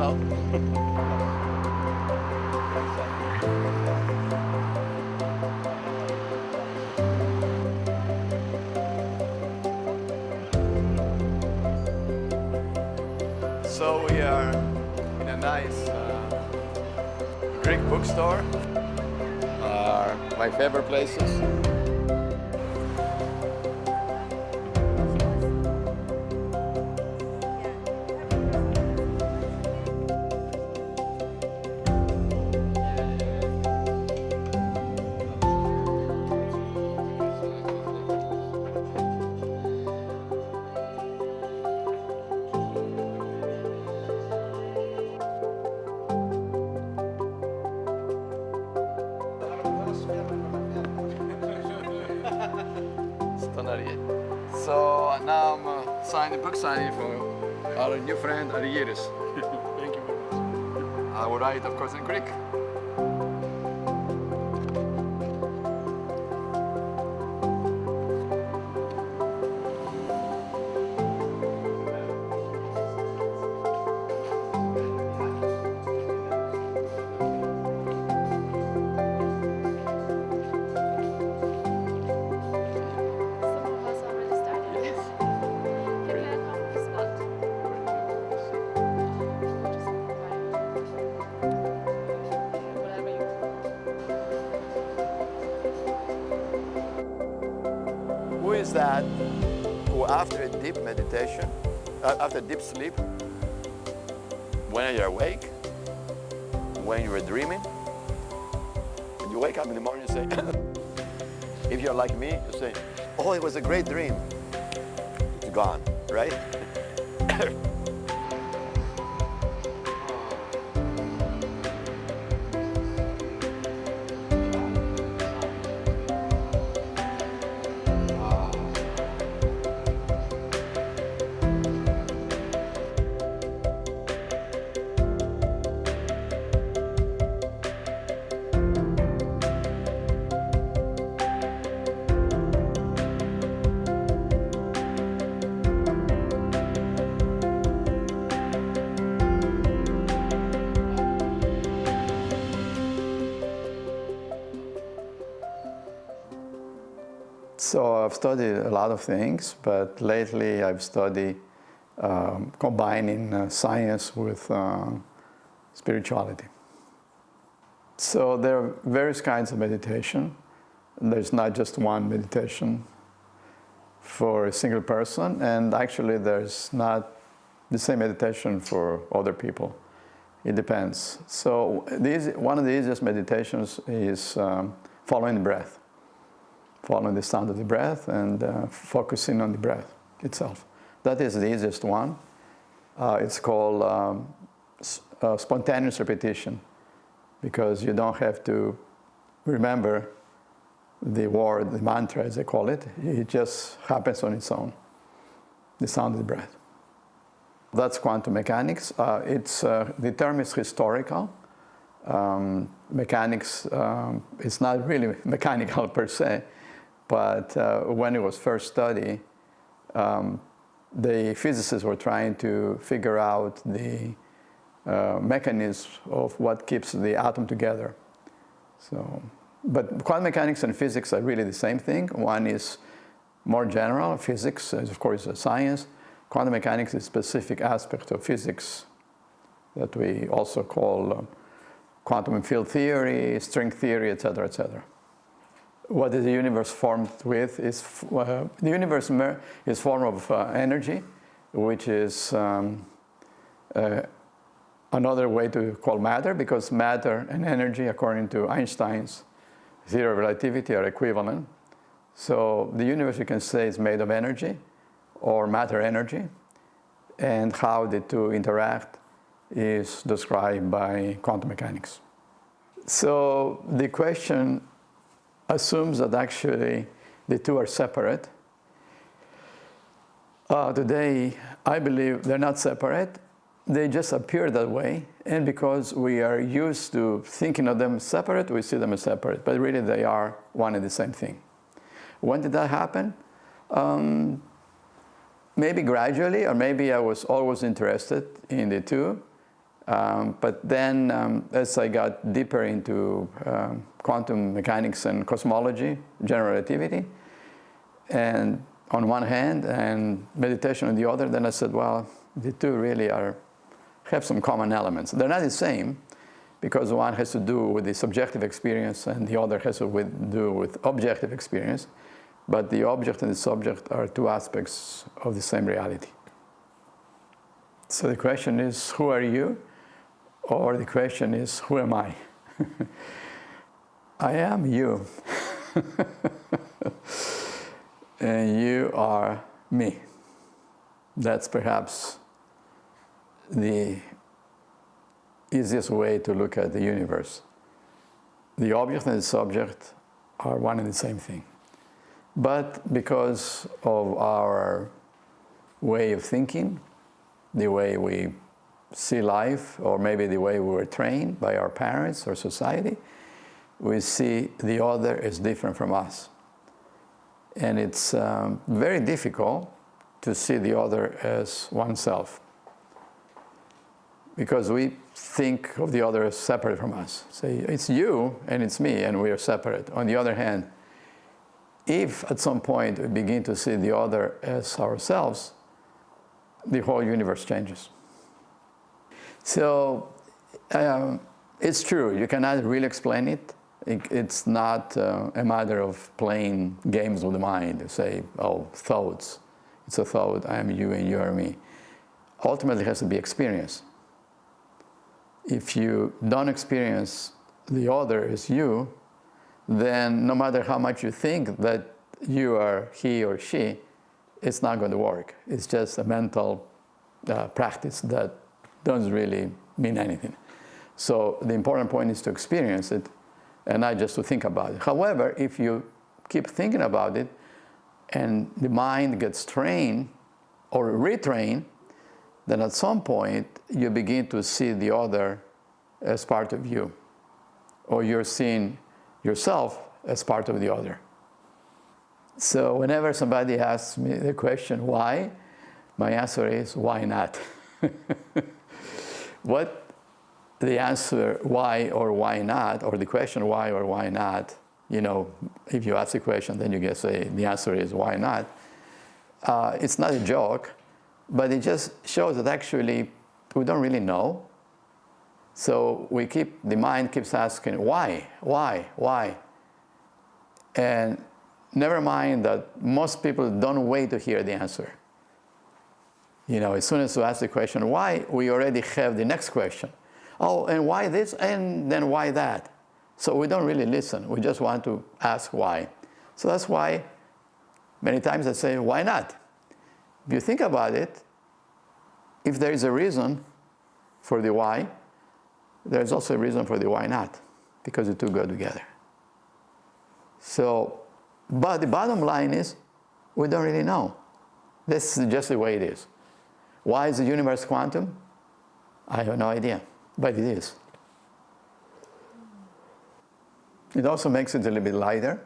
Hello. So we are in a nice Greek bookstore. My favorite places. So now I'm book signing for our new friend Arigiris. Thank you very much. I will write, of course, in Greek. Who is that who after a deep meditation, after deep sleep, when you're awake, when you're dreaming, and you wake up in the morning and say, if you're like me, you say, oh, it was a great dream. It's gone, right? So I've studied a lot of things, but lately I've studied combining science with spirituality. So there are various kinds of meditation. There's not just one meditation for a single person, and actually there's not the same meditation for other people. It depends. So one of the easiest meditations is following the breath. Following the sound of the breath and focusing on the breath itself. That is the easiest one. It's called spontaneous repetition because you don't have to remember the word, the mantra as they call it. It just happens on its own, the sound of the breath. That's quantum mechanics. The term is historical. Mechanics is not really mechanical per se. But when it was first studied, the physicists were trying to figure out the mechanism of what keeps the atom together. So, but quantum mechanics and physics are really the same thing. One is more general. Physics is, of course, a science. Quantum mechanics is a specific aspect of physics that we also call quantum field theory, string theory, etc., etc. What is the universe formed with is, the universe is formed of energy, which is another way to call matter, because matter and energy, according to Einstein's theory of relativity, are equivalent. So the universe, you can say, is made of energy or matter energy, and how the two interact is described by quantum mechanics. So the question assumes that actually the two are separate. Today, I believe they're not separate. They just appear that way. And because we are used to thinking of them separate, we see them as separate. But really, they are one and the same thing. When did that happen? Maybe gradually, or maybe I was always interested in the two. But then as I got deeper into quantum mechanics and cosmology, general relativity, and on one hand, and meditation on the other, then I said, well, the two really have some common elements. They're not the same, because one has to do with the subjective experience and the other has to do with objective experience. But the object and the subject are two aspects of the same reality. So the question is, who are you? Or the question is, who am I? I am you. And you are me. That's perhaps the easiest way to look at the universe. The object and the subject are one and the same thing. But because of our way of thinking, the way we see life, or maybe the way we were trained by our parents or society, we see the other as different from us. And it's very difficult to see the other as oneself, because we think of the other as separate from us. Say, it's you and it's me and we are separate. On the other hand, if at some point we begin to see the other as ourselves, the whole universe changes. So it's true, you cannot really explain it. It's not a matter of playing games with the mind. You say, oh, thoughts. It's a thought, I am you and you are me. Ultimately, it has to be experienced. If you don't experience the other as you, then no matter how much you think that you are he or she, it's not going to work. It's just a mental practice that doesn't really mean anything. So the important point is to experience it and not just to think about it. However, if you keep thinking about it and the mind gets trained or retrained, then at some point you begin to see the other as part of you, or you're seeing yourself as part of the other. So whenever somebody asks me the question, why? My answer is, why not? What the answer why or why not, or the question why or why not, you know, if you ask the question, then you can say the answer is why not. It's not a joke, but it just shows that actually we don't really know. So the mind keeps asking, why? And never mind that most people don't wait to hear the answer. You know, as soon as you ask the question, why, we already have the next question. Oh, and why this, and then why that? So we don't really listen. We just want to ask why. So that's why many times I say, why not? If you think about it, if there is a reason for the why, there's also a reason for the why not, because the two go together. So, but the bottom line is, we don't really know. This is just the way it is. Why is the universe quantum? I have no idea, but it is. It also makes it a little bit lighter,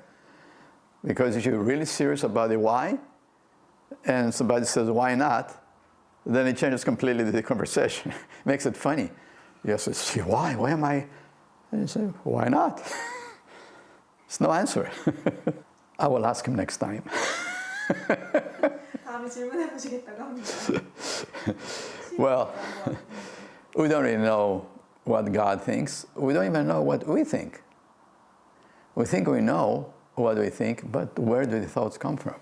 because if you're really serious about the why, and somebody says, why not? Then it changes completely the conversation. Makes it funny. You say, why? Why am I? And you say, why not? There's no answer. I will ask him next time. Well, we don't really know what God thinks. We don't even know what we think. We think we know what we think, but where do the thoughts come from?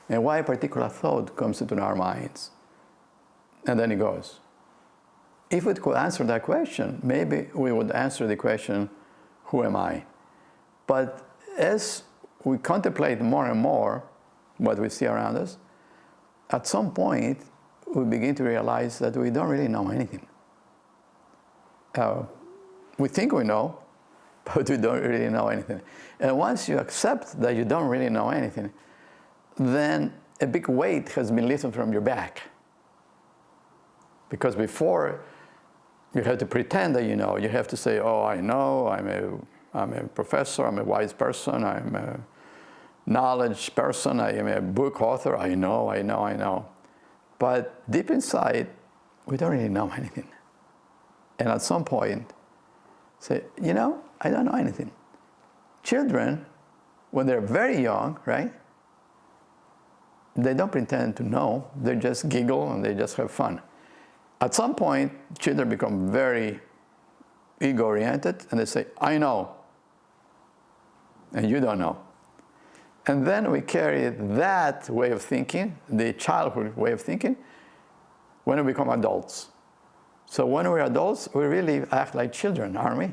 And why a particular thought comes into our minds? And then it goes. If we could answer that question, maybe we would answer the question, who am I? But as we contemplate more and more what we see around us, at some point we begin to realize that we don't really know anything. We think we know, but we don't really know anything. And once you accept that you don't really know anything, then a big weight has been lifted from your back. Because before, you had to pretend that you know. You have to say, oh, I know, I'm a professor, I'm a wise person, I'm a knowledge person, I am a book author, I know. But deep inside, we don't really know anything. And at some point, say, you know, I don't know anything. Children, when they're very young, right, they don't pretend to know. They just giggle and they just have fun. At some point, children become very ego-oriented and they say, I know, and you don't know. And then we carry that way of thinking, the childhood way of thinking, when we become adults. So when we're adults, we really act like children, aren't we?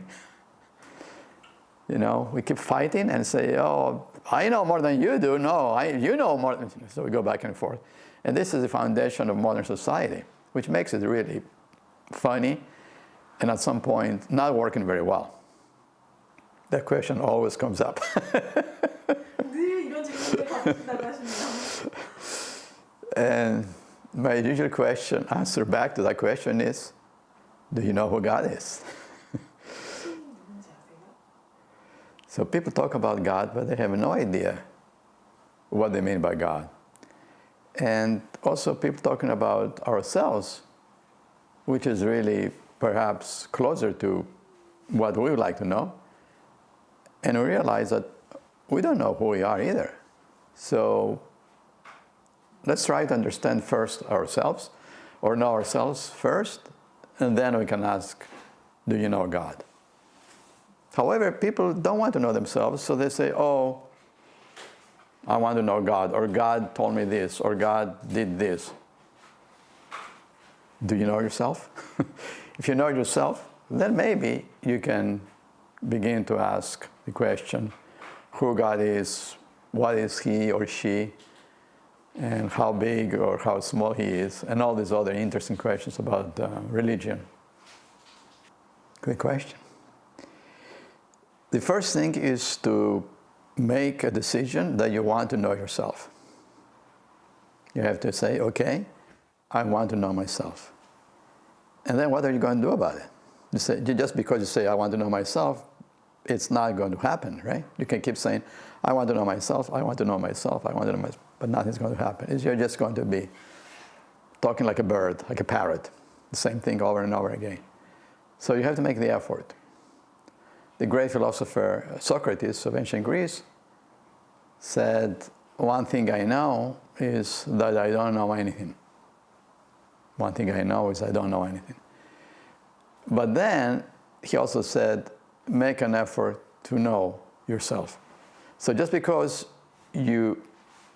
You know, we keep fighting and say, oh, I know more than you do. No, you know more than... So we go back and forth. And this is the foundation of modern society, which makes it really funny and at some point not working very well. That question always comes up. And my usual answer back to that question is, do you know who God is? So people talk about God, but they have no idea what they mean by God. And also people talking about ourselves, which is really perhaps closer to what we would like to know. And we realize that we don't know who we are either. So let's try to understand first ourselves, or know ourselves first, and then we can ask, do you know God? However, people don't want to know themselves, so they say, oh, I want to know God, or God told me this, or God did this. Do you know yourself? If you know yourself, then maybe you can begin to ask the question, who God is, what is He or she, and how big or how small He is, and all these other interesting questions about religion. Good question. The first thing is to make a decision that you want to know yourself. You have to say, okay, I want to know myself. And then what are you going to do about it? You say, just because you say, I want to know myself, it's not going to happen, right? You can keep saying, I want to know myself, I want to know myself, I want to know myself, but nothing's going to happen. You're just going to be talking like a bird, like a parrot, the same thing over and over again. So you have to make the effort. The great philosopher Socrates of ancient Greece said, one thing I know is that I don't know anything. One thing I know is I don't know anything. But then he also said, make an effort to know yourself. So just because you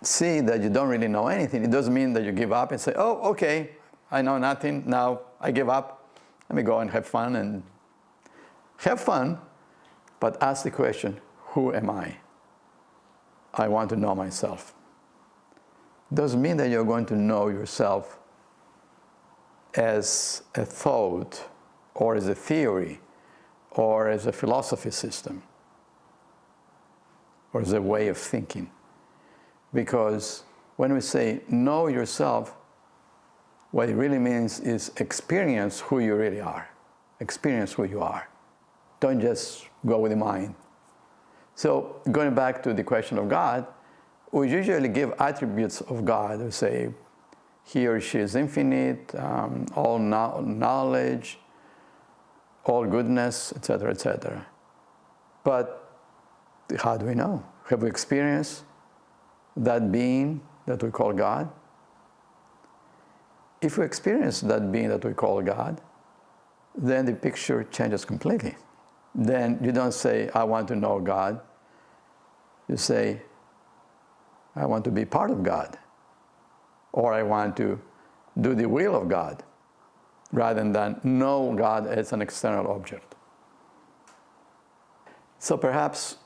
see that you don't really know anything, it doesn't mean that you give up and say, oh, okay, I know nothing, now I give up. Let me go and have fun. And have fun, but ask the question, who am I? I want to know myself. Doesn't mean that you're going to know yourself as a thought, or as a theory, or as a philosophy system, or as a way of thinking. Because when we say know yourself, what it really means is experience who you really are. Experience who you are. Don't just go with the mind. So going back to the question of God, we usually give attributes of God. We say he or she is infinite, all knowledge, all goodness, etc., etc. But how do we know? Have we experienced that being that we call God? If we experience that being that we call God, then the picture changes completely. Then you don't say, I want to know God. You say, I want to be part of God. Or I want to do the will of God, rather than know God as an external object. So perhaps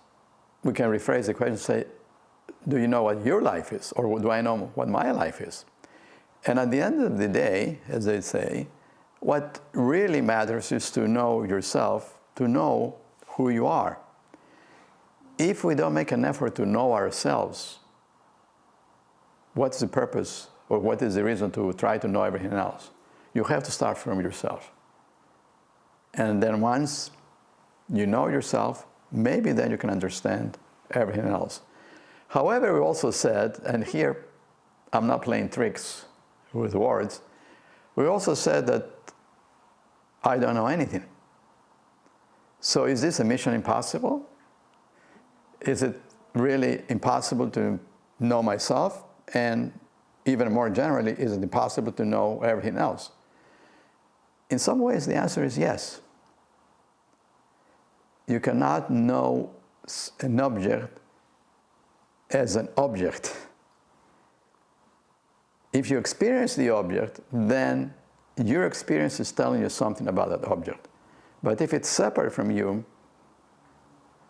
we can rephrase the question and say, do you know what your life is? Or do I know what my life is? And at the end of the day, as they say, what really matters is to know yourself, to know who you are. If we don't make an effort to know ourselves, what's the purpose, or what is the reason to try to know everything else? You have to start from yourself. And then once you know yourself, maybe then you can understand everything else. However, we also said, and here I'm not playing tricks with words, we also said that I don't know anything. So is this a mission impossible? Is it really impossible to know myself? And even more generally, is it impossible to know everything else? In some ways, the answer is yes. You cannot know an object as an object. If you experience the object, then your experience is telling you something about that object. But if it's separate from you,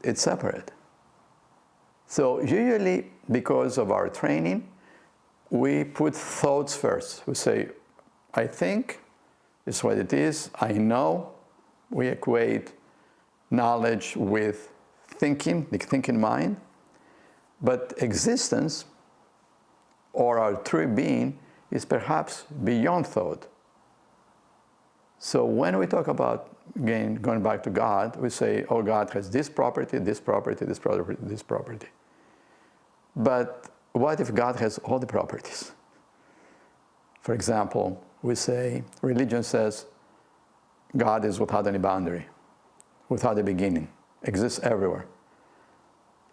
it's separate. So usually, because of our training, we put thoughts first. We say, I think, this is what it is, I know. We equate knowledge with thinking, the thinking mind. But existence, or our true being, is perhaps beyond thought. So when we talk about, again, going back to God, we say, oh, God has this property, this property, this property, this property. But what if God has all the properties? For example, we say, religion says, God is without any boundary, without a beginning, exists everywhere.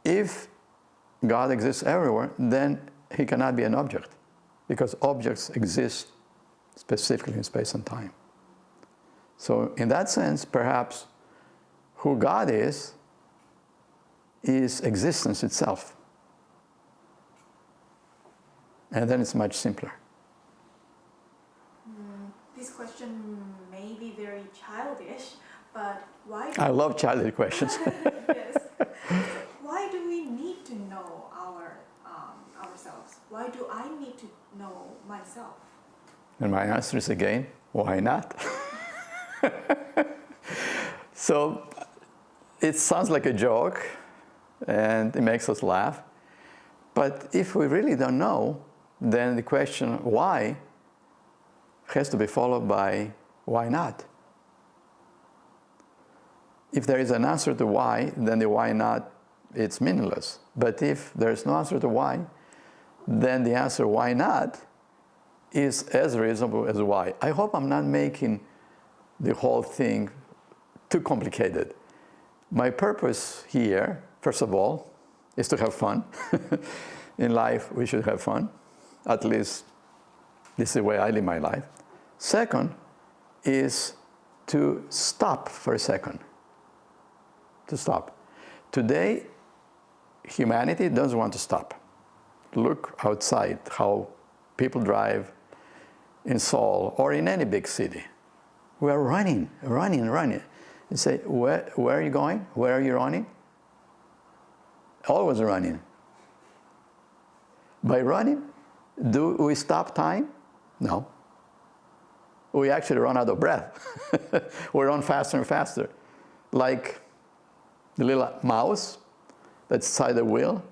If God exists everywhere, then he cannot be an object, because objects exist specifically in space and time. So in that sense, perhaps who God is existence itself. And then it's much simpler. This question may be very childish, but why? I love childish questions. Yes. Why do we need to know ourselves? Why do I need to know myself? And my answer is again, why not? So it sounds like a joke, and it makes us laugh. But if we really don't know, then the question why has to be followed by why not? If there is an answer to why, then the why not, it's meaningless. But if there's no answer to why, then the answer why not is as reasonable as why. I hope I'm not making the whole thing too complicated. My purpose here, first of all, is to have fun. In life, we should have fun. At least this is the way I live my life. Second is to stop for a second. To stop. Today, humanity doesn't want to stop. Look outside how people drive in Seoul or in any big city. We are running. You say, where are you going? Where are you running? Always running. By running, do we stop time? No. We actually run out of breath. We run faster and faster. Like the little mouse that's inside the wheel.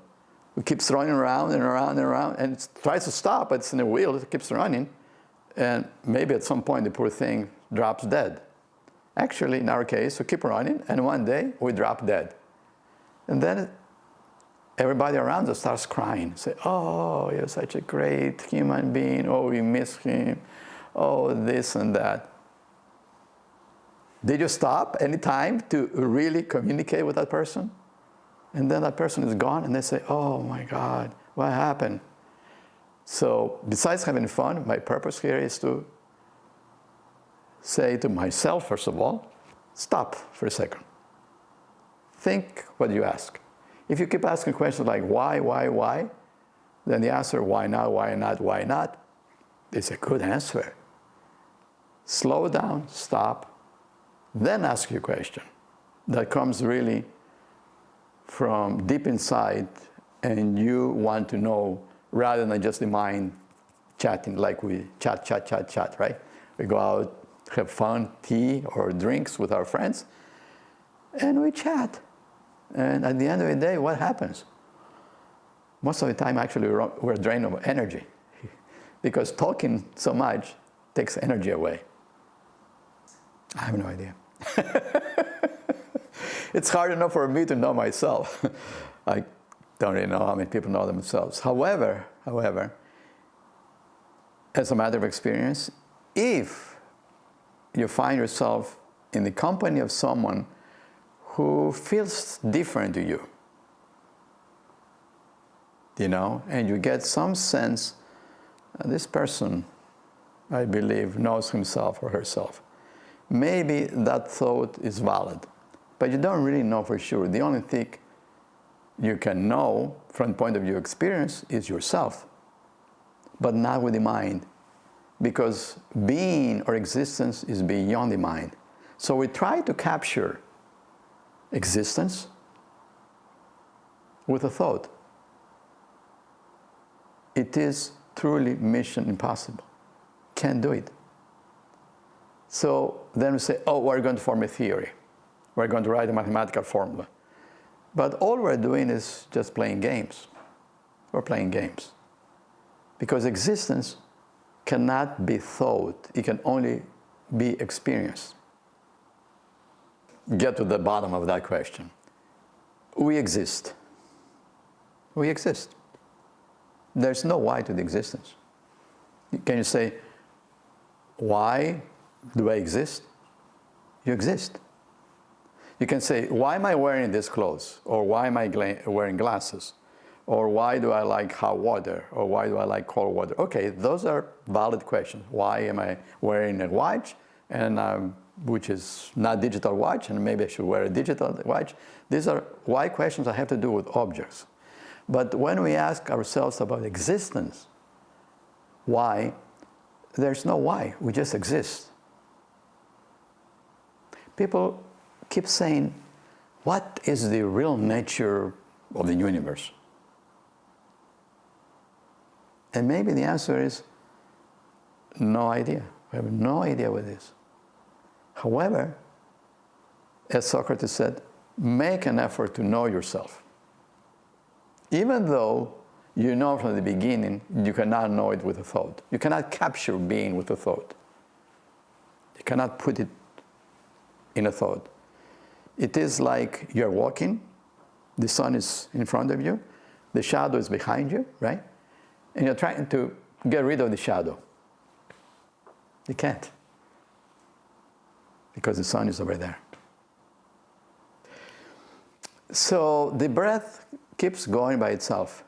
It keeps running around and around and around, and it tries to stop, but it's in the wheel, it keeps running. And maybe at some point the poor thing drops dead. Actually, in our case, we keep running, and one day we drop dead. And then everybody around us starts crying. Say, oh, you're such a great human being. Oh, we miss him. Oh, this and that. Did you stop any time to really communicate with that person? And then that person is gone, and they say, oh my God, what happened? So besides having fun, my purpose here is to say to myself, first of all, stop for a second. Think what you ask. If you keep asking questions like why, then the answer why not is a good answer. Slow down, stop, then ask your question. That comes really from deep inside, and you want to know rather than just the mind chatting like we chat, right? We go out, have fun, tea or drinks with our friends, and we chat. And at the end of the day, what happens? Most of the time, actually, we're drained of energy because talking so much takes energy away. I have no idea. It's hard enough for me to know myself. I don't really know how many people know themselves. However, as a matter of experience, if you find yourself in the company of someone who feels different to you, and you get some sense, this person, I believe, knows himself or herself. Maybe that thought is valid, but you don't really know for sure. The only thing you can know from the point of view of experience is yourself, but not with the mind, because being or existence is beyond the mind. So we try to capture existence with a thought. It is truly mission impossible. Can't do it. So then we say, oh, we're going to form a theory. We're going to write a mathematical formula. But all we're doing is just playing games. We're playing games. Because existence cannot be thought. It can only be experienced. Get to the bottom of that question. We exist. We exist. There's no why to the existence. Can you say, why do I exist? You exist. You can say, why am I wearing these clothes? Or why am I wearing glasses? Or why do I like hot water? Or why do I like cold water? Okay, those are valid questions. Why am I wearing a watch, which is not a digital watch, and maybe I should wear a digital watch? These are why questions that have to do with objects. But when we ask ourselves about existence, why, there's no why. We just exist. People keep saying, what is the real nature of the universe? And maybe the answer is no idea. We have no idea what it is. However, as Socrates said, make an effort to know yourself. Even though you know from the beginning, you cannot know it with a thought. You cannot capture being with a thought. You cannot put it in a thought. It is like you're walking, the sun is in front of you, the shadow is behind you, right? And you're trying to get rid of the shadow. You can't, because the sun is over there. So the breath keeps going by itself.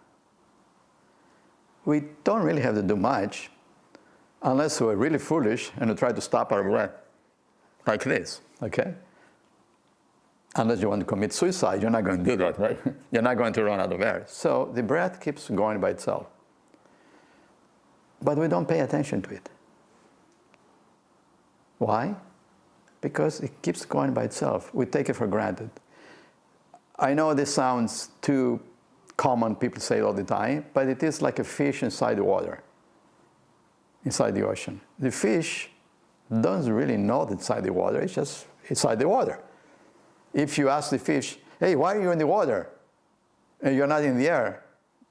We don't really have to do much unless we're really foolish and we try to stop our breath like this, okay? Unless you want to commit suicide, you're not going to do that, right? You're not going to run out of air. So the breath keeps going by itself. But we don't pay attention to it. Why? Because it keeps going by itself. We take it for granted. I know this sounds too common, people say it all the time, but it is like a fish inside the water, inside the ocean. The fish doesn't really know that inside the water, it's just inside the water. If you ask the fish, hey, why are you in the water? And you're not in the air.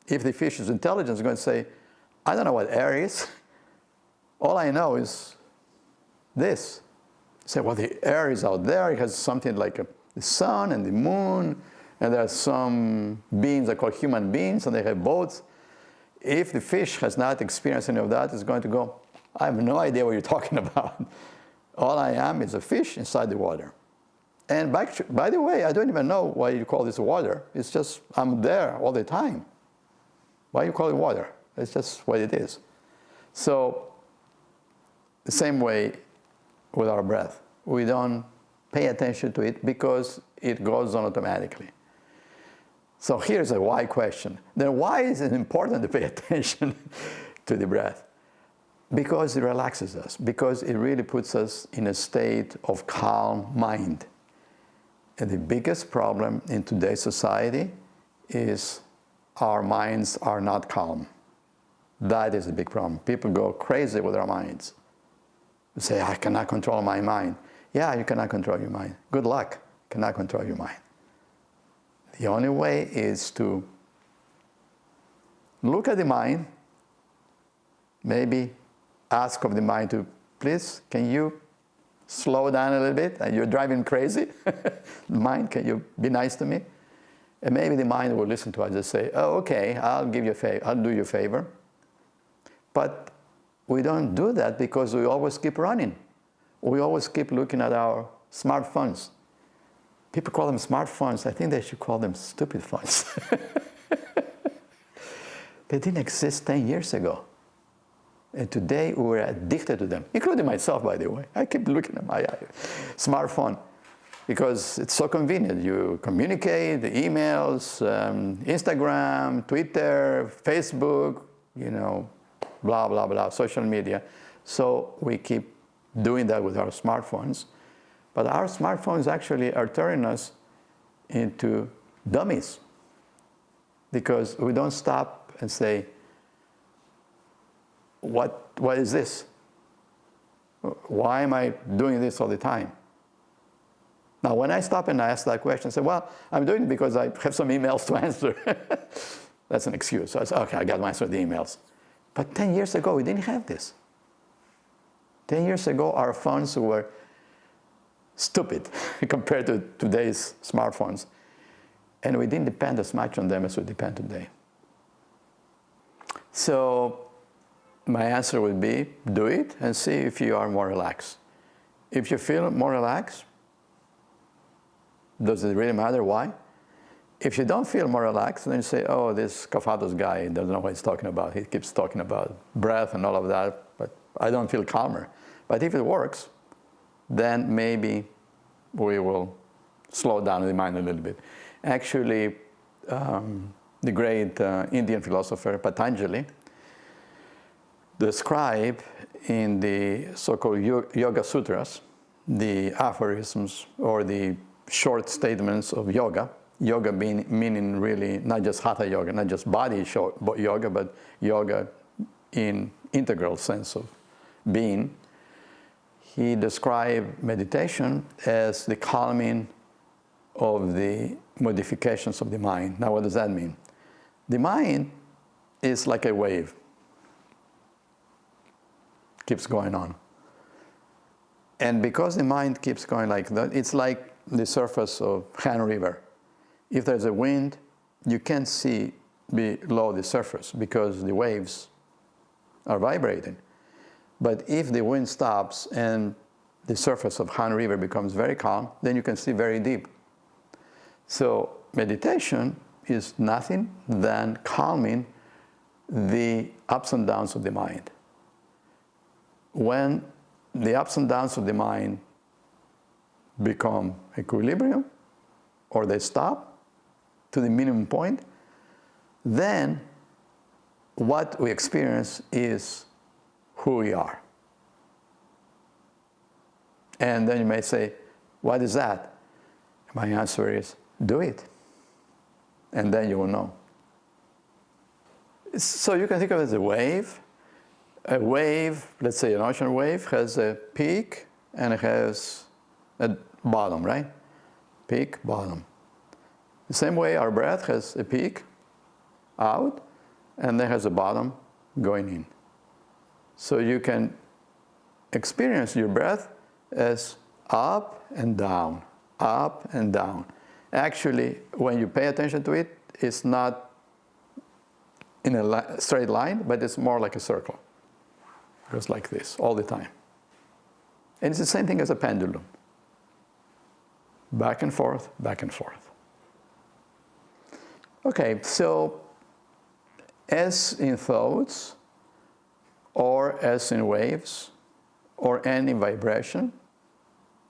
If the fish is intelligent, it's going to say, I don't know what air is. All I know is this. Say, well, the air is out there. It has something like the sun and the moon, and there are some beings that are called human beings, and they have boats. If the fish has not experienced any of that, it's going to go, I have no idea what you're talking about. All I am is a fish inside the water. And by the way, I don't even know why you call this water. It's just, I'm there all the time. Why you call it water? It's just what it is. So the same way with our breath. We don't pay attention to it because it goes on automatically. So here's a why question. Then why is it important to pay attention to the breath? Because it relaxes us, because it really puts us in a state of calm mind. And the biggest problem in today's society is our minds are not calm. That is a big problem. People go crazy with their minds. They say, I cannot control my mind. Yeah, you cannot control your mind. Good luck. You cannot control your mind. The only way is to look at the mind, maybe ask of the mind to, please, can you slow down a little bit? You're driving crazy. The mind, can you be nice to me? And maybe the mind will listen to us and say, oh, okay, I'll do you a favor. But we don't do that because we always keep running. we always keep looking at our smartphones. People call them smartphones. I think they should call them stupid phones. They didn't exist 10 years ago. And today we're addicted to them, including myself, by the way. I keep looking at my smartphone because it's so convenient. You communicate, the emails, Instagram, Twitter, Facebook, you know, blah, blah, blah, social media. So we keep doing that with our smartphones. But our smartphones actually are turning us into dummies because we don't stop and say, what is this? Why am I doing this all the time? Now, when I stop and I ask that question, I say, well, I'm doing it because I have some emails to answer. That's an excuse. So I say, okay, I got to answer the emails. But 10 years ago, we didn't have this. 10 years ago, our phones were stupid compared to today's smartphones. And we didn't depend as much on them as we depend today. So my answer would be, do it and see if you are more relaxed. If you feel more relaxed, does it really matter why? If you don't feel more relaxed, then you say, oh, this Kafatos guy doesn't know what he's talking about. He keeps talking about breath and all of that, but I don't feel calmer. But if it works, then maybe we will slow down the mind a little bit. Actually, the great Indian philosopher Patanjali described in the so-called Yoga Sutras, the aphorisms or the short statements of yoga, yoga meaning really not just hatha yoga, not just body yoga, but yoga in integral sense of being. He described meditation as the calming of the modifications of the mind. Now, what does that mean? The mind is like a wave. Keeps going on. And because the mind keeps going like that, it's like the surface of Han River. If there's a wind, you can't see below the surface because the waves are vibrating. But if the wind stops and the surface of Han River becomes very calm, then you can see very deep. So meditation is nothing than calming the ups and downs of the mind. When the ups and downs of the mind become equilibrium, or they stop to the minimum point, then what we experience is who we are. And then you may say, what is that? My answer is, do it. And then you will know. So you can think of it as a wave. A wave, let's say an ocean wave, has a peak and it has a bottom, right? Peak, bottom. The same way our breath has a peak out and then has a bottom going in. So you can experience your breath as up and down, up and down. Actually, when you pay attention to it, it's not in a straight line, but it's more like a circle. It goes like this all the time. And it's the same thing as a pendulum. Back and forth, back and forth. Okay, so as in thoughts, or as in waves, or any vibration,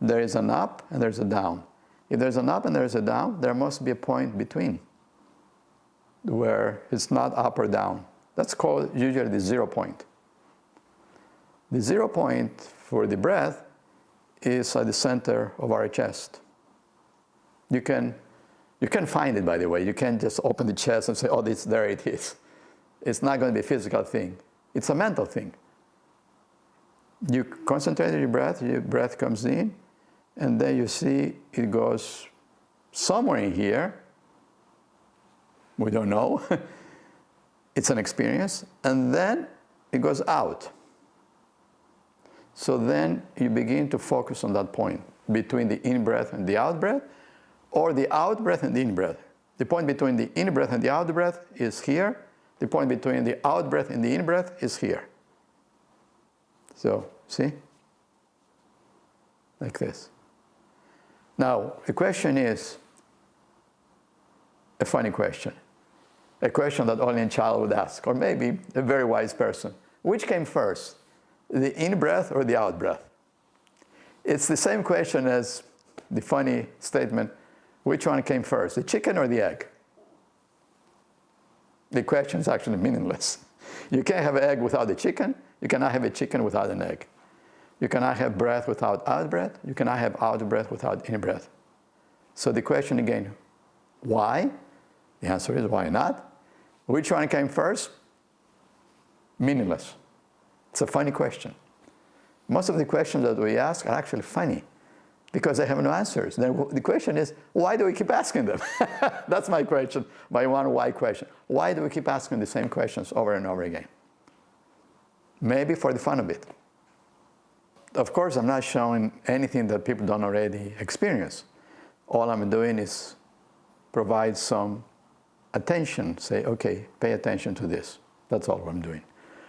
there is an up and there's a down. If there's an up and there's a down, there must be a point between where it's not up or down. That's called usually the 0 point. The 0 point for the breath is at the center of our chest. You can find it, by the way. You can't just open the chest and say, oh, there it is. It's not going to be a physical thing. It's a mental thing. You concentrate on your breath comes in, and then you see it goes somewhere in here. We don't know. It's an experience. And then it goes out. So then you begin to focus on that point between the in-breath and the out-breath, or the out-breath and the in-breath. The point between the in-breath and the out-breath is here. The point between the out-breath and the in-breath is here. So, see? like this. Now, the question is a funny question. A question that only a child would ask, or maybe a very wise person. Which came first, the in-breath or the out-breath? It's the same question as the funny statement, which one came first, the chicken or the egg? The question is actually meaningless. You can't have an egg without a chicken. You cannot have a chicken without an egg. You cannot have breath without out-breath. You cannot have out-breath without in-breath. So the question again, why? The answer is why not? Which one came first? Meaningless. It's a funny question. Most of the questions that we ask are actually funny because they have no answers. Then the question is, why do we keep asking them? That's my question, my one why question. Why do we keep asking the same questions over and over again? Maybe for the fun of it. Of course, I'm not showing anything that people don't already experience. All I'm doing is provide some attention, say, okay, pay attention to this. That's all I'm doing.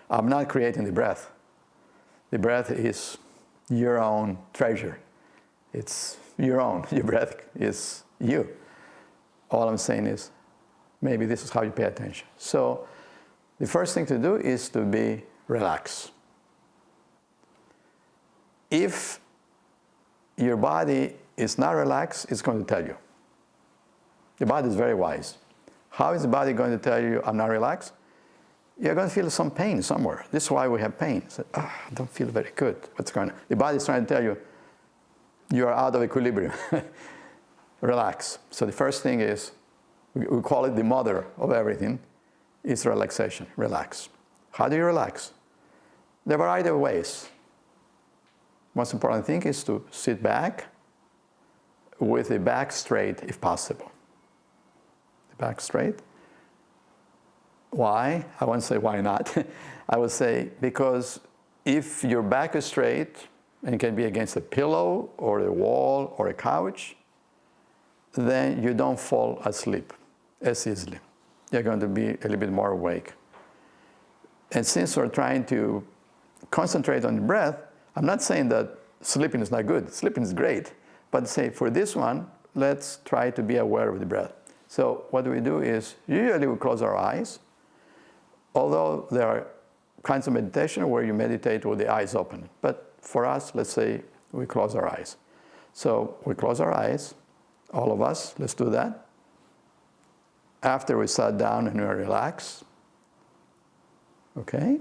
I'm not creating the breath. The breath is your own treasure. It's your own. Your breath is you. All I'm saying is, maybe this is how you pay attention. So the first thing to do is to be relaxed. If your body is not relaxed, it's going to tell you. The body is very wise. How is the body going to tell you, I'm not relaxed? You're going to feel some pain somewhere. This is why we have pain. So, I don't feel very good. What's going on? The body is trying to tell you, you are out of equilibrium. Relax. So the first thing is, we call it the mother of everything, is relaxation. Relax. How do you relax? There are a variety of ways. Most important thing is to sit back with the back straight if possible. The back straight. Why? I won't say why not. I would say because if your back is straight and it can be against a pillow or a wall or a couch, then you don't fall asleep as easily. You're going to be a little bit more awake. And since we're trying to concentrate on the breath, I'm not saying that sleeping is not good. Sleeping is great. But say for this one, let's try to be aware of the breath. So what we do is usually we close our eyes, although there are kinds of meditation where you meditate with the eyes open. But for us, let's say we close our eyes. So we close our eyes, all of us, let's do that. After we sat down and we relax, okay?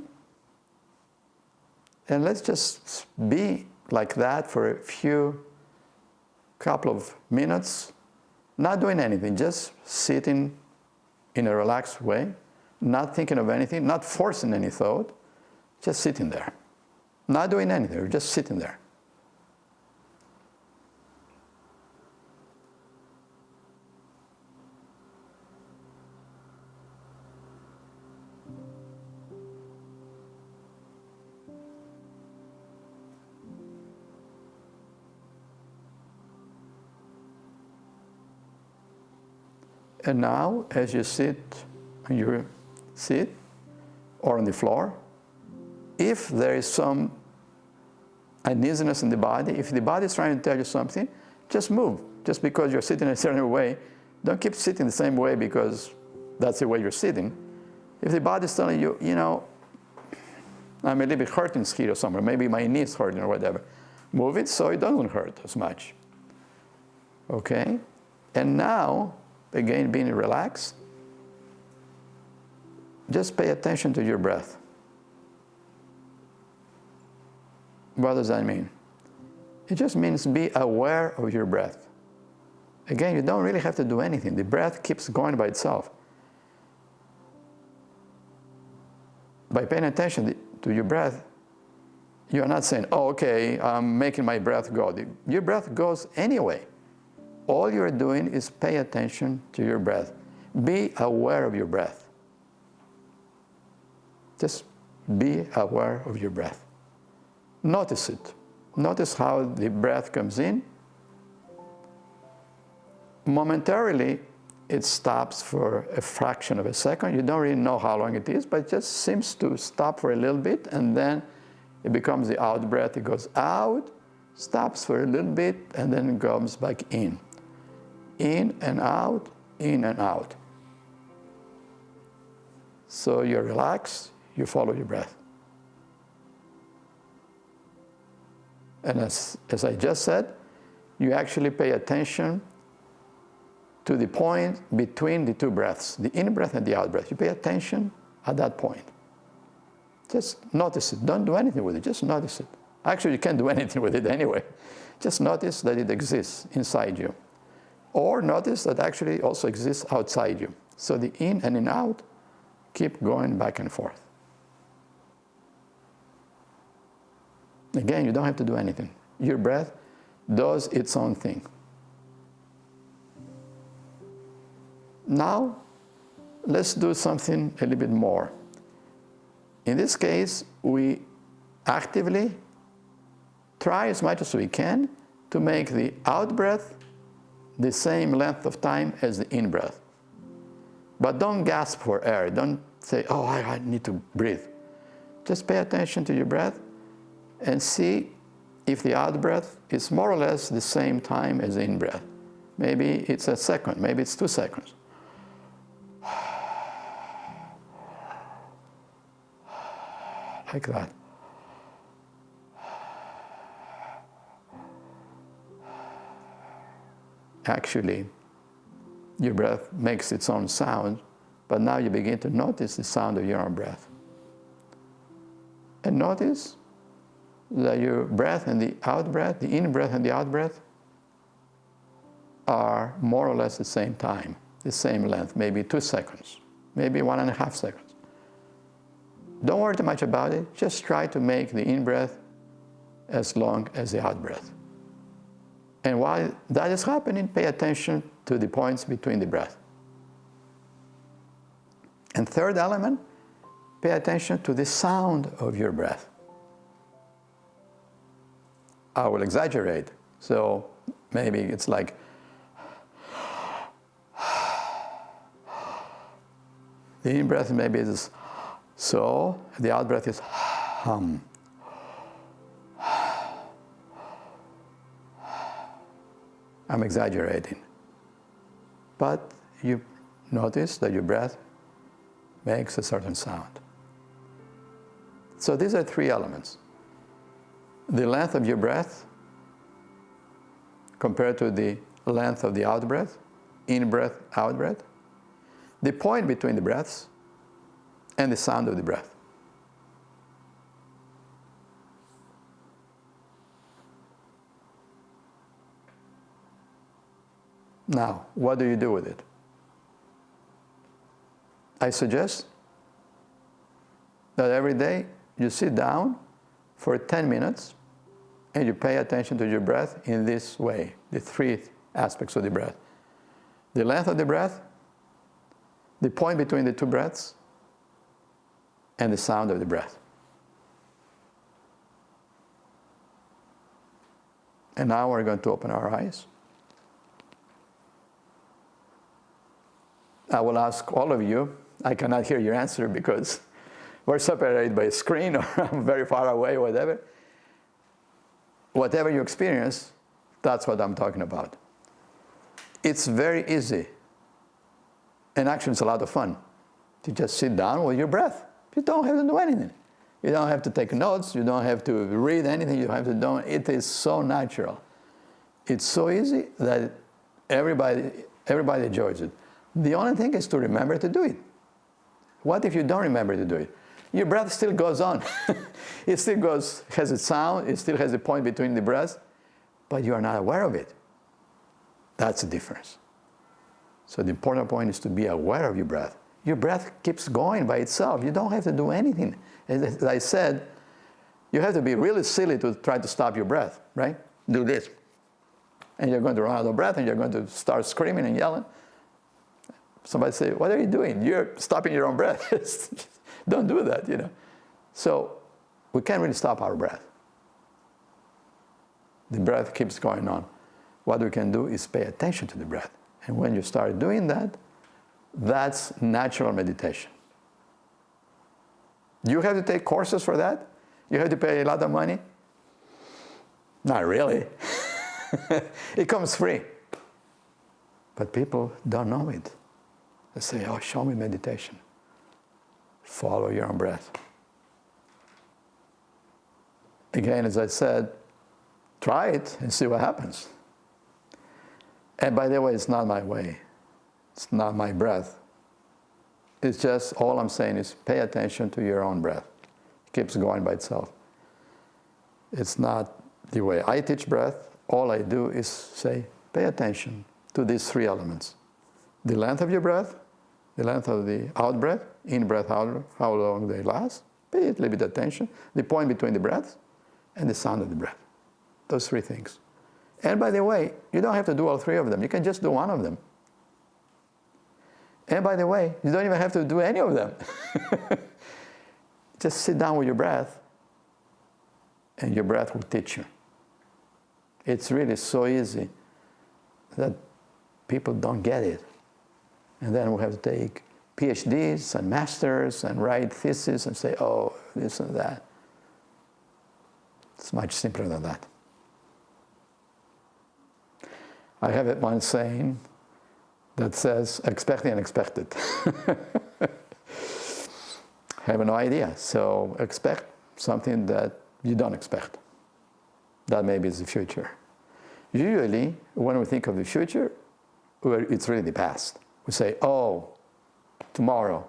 And let's just be like that for a couple of minutes, not doing anything, just sitting in a relaxed way, not thinking of anything, not forcing any thought, just sitting there. Not doing anything, just sitting there. And now, as you sit on your seat or on the floor, if there is some uneasiness in the body, if the body is trying to tell you something, just move. Just because you're sitting a certain way, don't keep sitting the same way because that's the way you're sitting. If the body is telling you, you know, I'm a little bit hurting here or somewhere, maybe my knee's hurting or whatever, move it so it doesn't hurt as much. Okay? And now, again, being relaxed, just pay attention to your breath. What does that mean? It just means be aware of your breath. Again, you don't really have to do anything. The breath keeps going by itself. By paying attention to your breath, you are not saying, oh, okay, I'm making my breath go. Your breath goes anyway. All you're doing is pay attention to your breath. Be aware of your breath. Just be aware of your breath. Notice it. Notice how the breath comes in. Momentarily, it stops for a fraction of a second. You don't really know how long it is, but it just seems to stop for a little bit, and then it becomes the out breath. It goes out, stops for a little bit, and then comes back in. In and out, in and out. So you relax, you follow your breath. And as I just said, you actually pay attention to the point between the two breaths, the in-breath and the out-breath. You pay attention at that point. Just notice it. Don't do anything with it. Just notice it. Actually, you can't do anything with it anyway. Just notice that it exists inside you. Or notice that actually also exists outside you. So the in and in out keep going back and forth. Again, you don't have to do anything. Your breath does its own thing. Now, let's do something a little bit more. In this case, we actively try as much as we can to make the out-breath the same length of time as the in-breath. But don't gasp for air. Don't say, oh, I need to breathe. Just pay attention to your breath and see if the out-breath is more or less the same time as the in-breath. Maybe it's a second, maybe it's 2 seconds. Like that. Actually, your breath makes its own sound, but now you begin to notice the sound of your own breath. And notice that your breath and the out-breath, the in-breath and the out-breath, are more or less the same time, the same length, maybe 2 seconds, maybe 1.5 seconds. Don't worry too much about it. Just try to make the in-breath as long as the out-breath. And while that is happening, pay attention to the points between the breath. And third element, pay attention to the sound of your breath. I will exaggerate. So maybe it's like, the in-breath maybe is so, the out-breath is hum. I'm exaggerating. But you notice that your breath makes a certain sound. So these are 3 elements. The length of your breath compared to the length of the out-breath, in-breath, out-breath, the point between the breaths, and the sound of the breath. Now, what do you do with it? I suggest that every day you sit down for 10 minutes and you pay attention to your breath in this way, the 3 aspects of the breath. The length of the breath, the point between the 2 breaths, and the sound of the breath. And now we're going to open our eyes. I will ask all of you, I cannot hear your answer because we're separated by a screen or I'm very far away, whatever. Whatever you experience, that's what I'm talking about. It's very easy. And actually it's a lot of fun to just sit down with your breath. You don't have to do anything. You don't have to take notes. You don't have to read anything. You have to do it. It is so natural. It's so easy that everybody enjoys it. The only thing is to remember to do it. What if you don't remember to do it? Your breath still goes on. It still has a sound. It still has a point between the breaths, but you are not aware of it. That's the difference. So the important point is to be aware of your breath. Your breath keeps going by itself. You don't have to do anything. As I said, you have to be really silly to try to stop your breath, right? Do this. And you're going to run out of breath and you're going to start screaming and yelling. Somebody say, what are you doing? You're stopping your own breath. Don't do that, you know. So we can't really stop our breath. The breath keeps going on. What we can do is pay attention to the breath. And when you start doing that, that's natural meditation. You have to take courses for that. You have to pay a lot of money. Not really. It comes free. But people don't know it. They say, oh, show me meditation. Follow your own breath. Again, as I said, try it and see what happens. And by the way, it's not my way. It's not my breath. It's just, all I'm saying is pay attention to your own breath. It keeps going by itself. It's not the way I teach breath. All I do is say, pay attention to these three elements. The length of your breath, the length of the out breath, in breath, out breath, how long they last. Pay a little bit attention. The point between the breaths and the sound of the breath. Those three things. And by the way, you don't have to do all three of them. You can just do one of them. And by the way, you don't even have to do any of them. Just sit down with your breath, and your breath will teach you. It's really so easy that people don't get it. And then we have to take PhDs and masters and write theses and say, oh, this and that. It's much simpler than that. I have one saying that says, expect the unexpected. Have no idea. So expect something that you don't expect. That maybe is the future. Usually, when we think of the future, it's really the past. We say, oh, tomorrow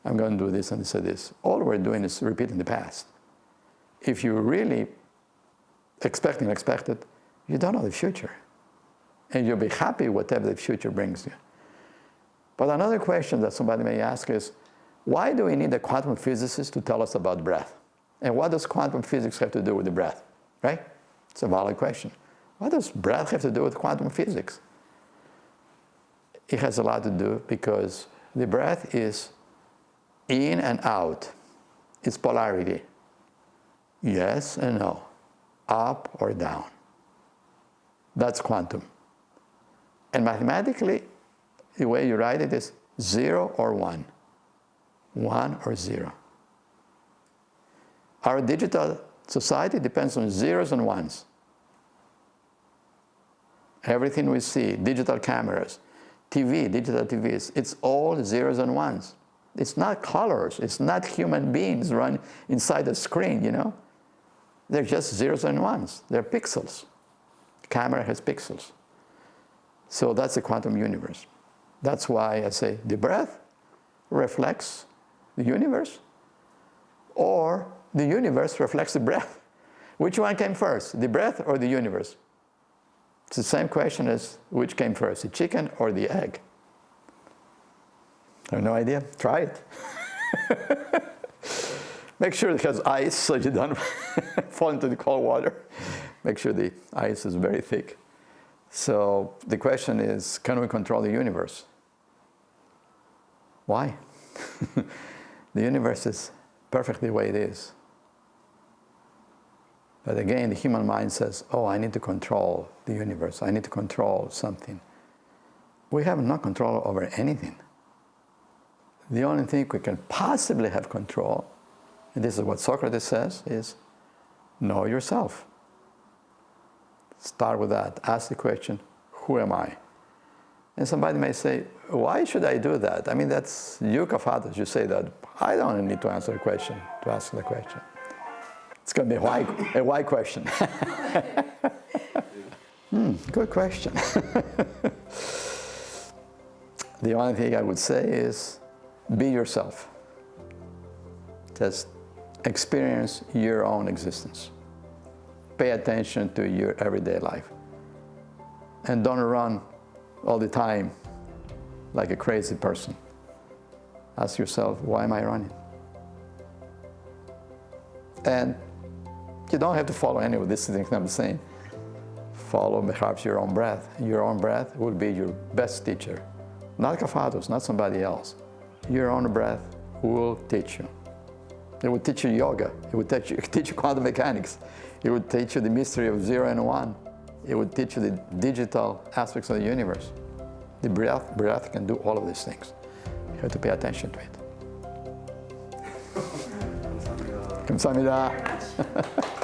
I'm going to do this and this and this. All we're doing is repeating the past. If you really expect the unexpected, you don't know the future. And you'll be happy whatever the future brings you. But another question that somebody may ask is, why do we need a quantum physicist to tell us about breath? And what does quantum physics have to do with the breath? Right? It's a valid question. What does breath have to do with quantum physics? It has a lot to do because the breath is in and out. It's polarity. Yes and no. Up or down. That's quantum. And mathematically, the way you write it is 0 or 1. 1 or 0. Our digital society depends on zeros and ones. Everything we see, digital cameras, TV, digital TVs, it's all zeros and ones. It's not colors. It's not human beings run inside a screen, you know. They're just zeros and ones. They're pixels. The camera has pixels. So that's the quantum universe. That's why I say the breath reflects the universe, or the universe reflects the breath. Which one came first, the breath or the universe? It's the same question as which came first, the chicken or the egg? I have no idea. Try it. Make sure it has ice so you don't fall into the cold water. Make sure the ice is very thick. So the question is, can we control the universe? Why? The universe is perfectly the way it is. But again, the human mind says, oh, I need to control the universe. I need to control something. We have no control over anything. The only thing we can possibly have control, and this is what Socrates says, is know yourself. Start with that. Ask the question, who am I? And somebody may say, why should I do that? I mean, that's you, Kafatas, you say that. I don't need to answer the question, to ask the question. It's going to be a why question. Good question. The only thing I would say is be yourself. Just experience your own existence. Pay attention to your everyday life. And don't run all the time like a crazy person. Ask yourself, why am I running? And you don't have to follow any of these things I'm saying. Follow perhaps your own breath. Your own breath will be your best teacher. Not Kafatos, not somebody else. Your own breath will teach you. It will teach you yoga. It will teach you quantum mechanics. It will teach you the mystery of 0 and 1. It will teach you the digital aspects of the universe. The breath can do all of these things. You have to pay attention to it. 감사합니다.